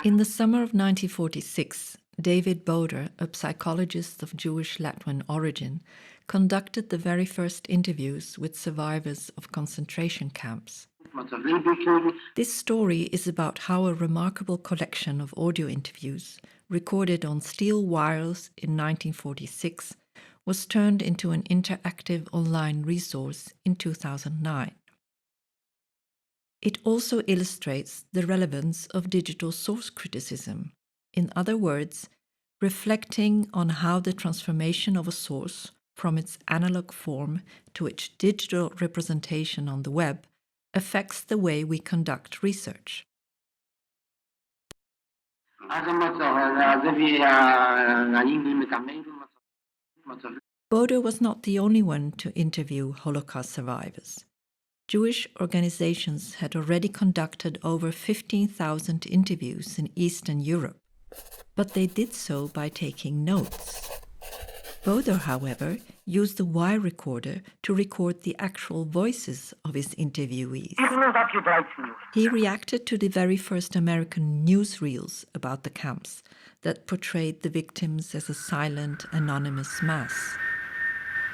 In the summer of 1946, David Boder, a psychologist of Jewish Latvian origin, conducted the very first interviews with survivors of concentration camps. This story is about how a remarkable collection of audio interviews, recorded on steel wires in 1946, was turned into an interactive online resource in 2009. It also illustrates the relevance of digital source criticism. In other words, reflecting on how the transformation of a source from its analog form to its digital representation on the web affects the way we conduct research. Boder was not the only one to interview Holocaust survivors. Jewish organizations had already conducted over 15,000 interviews in Eastern Europe, but they did so by taking notes. Boder, however, used a wire recorder to record the actual voices of his interviewees. He reacted to the very first American newsreels about the camps that portrayed the victims as a silent, anonymous mass.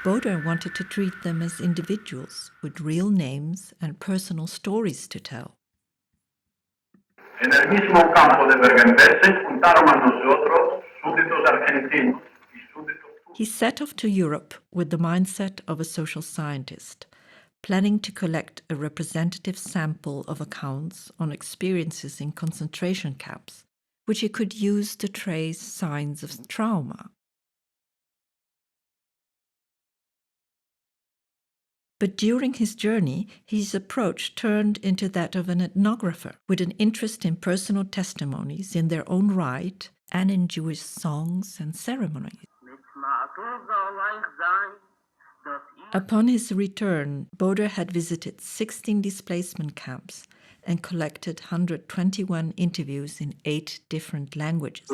Boder wanted to treat them as individuals with real names and personal stories to tell. En el mismo campo de Bergenbesse juntaron a nosotros, súbditos argentinos y súbditos. He set off to Europe with the mindset of a social scientist, planning to collect a representative sample of accounts on experiences in concentration camps, which he could use to trace signs of trauma. But during his journey, his approach turned into that of an ethnographer, with an interest in personal testimonies in their own right and in Jewish songs and ceremonies. Upon his return, Boder had visited 16 displacement camps and collected 121 interviews in 8 different languages.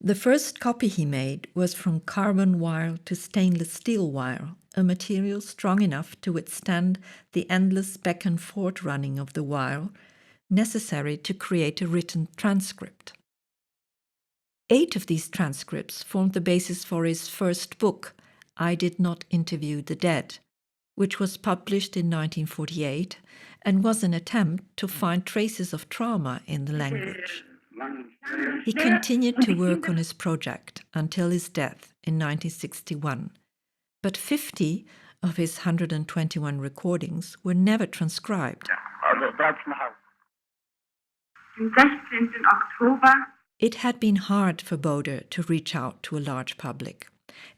The first copy he made was from carbon wire to stainless steel wire, a material strong enough to withstand the endless back and forth running of the wire necessary to create a written transcript. 8 of these transcripts formed the basis for his first book, I Did Not Interview the Dead, which was published in 1948 and was an attempt to find traces of trauma in the language. He continued to work on his project until his death in 1961, but 50 of his 121 recordings were never transcribed. It had been hard for Boder to reach out to a large public,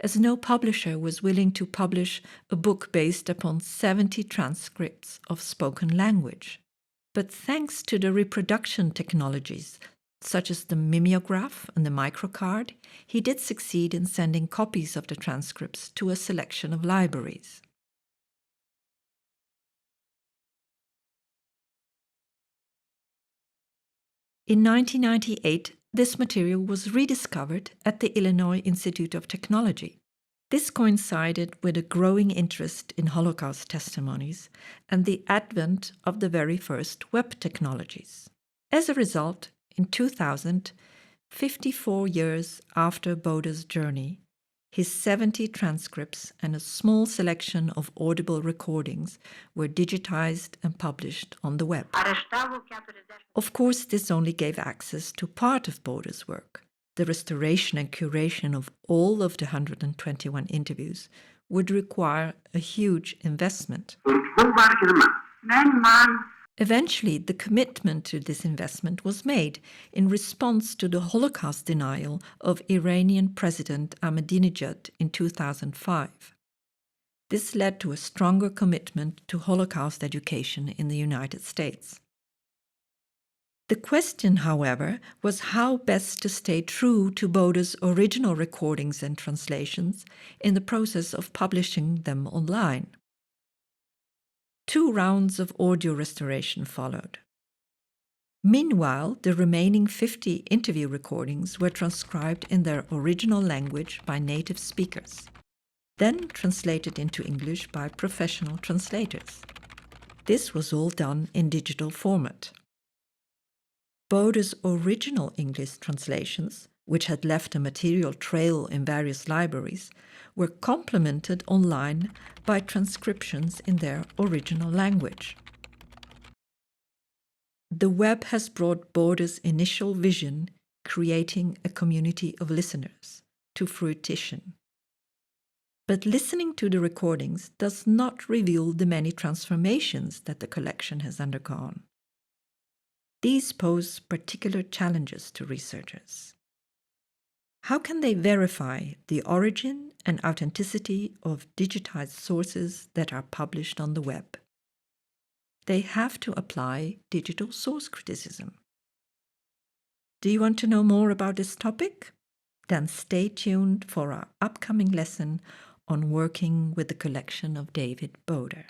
as no publisher was willing to publish a book based upon 70 transcripts of spoken language. But thanks to the reproduction technologies such as the mimeograph and the microcard, he did succeed in sending copies of the transcripts to a selection of libraries. In 1998, this material was rediscovered at the Illinois Institute of Technology. This coincided with a growing interest in Holocaust testimonies and the advent of the very first web technologies. As a result, in 2000, 54 years after Boder's journey, his 70 transcripts and a small selection of audible recordings were digitized and published on the web. Of course, this only gave access to part of Boder's work. The restoration and curation of all of the 121 interviews would require a huge investment. Eventually, the commitment to this investment was made in response to the Holocaust denial of Iranian President Ahmadinejad in 2005. This led to a stronger commitment to Holocaust education in the United States. The question, however, was how best to stay true to Boder's original recordings and translations in the process of publishing them online. 2 rounds of audio restoration followed. Meanwhile, the remaining 50 interview recordings were transcribed in their original language by native speakers, then translated into English by professional translators. This was all done in digital format. Boder's original English translations, which had left a material trail in various libraries, were complemented online by transcriptions in their original language. The web has brought Boder's initial vision, creating a community of listeners, to fruition. But listening to the recordings does not reveal the many transformations that the collection has undergone. These pose particular challenges to researchers. How can they verify the origin and authenticity of digitized sources that are published on the web? They have to apply digital source criticism. Do you want to know more about this topic? Then stay tuned for our upcoming lesson on working with the collection of David Boder.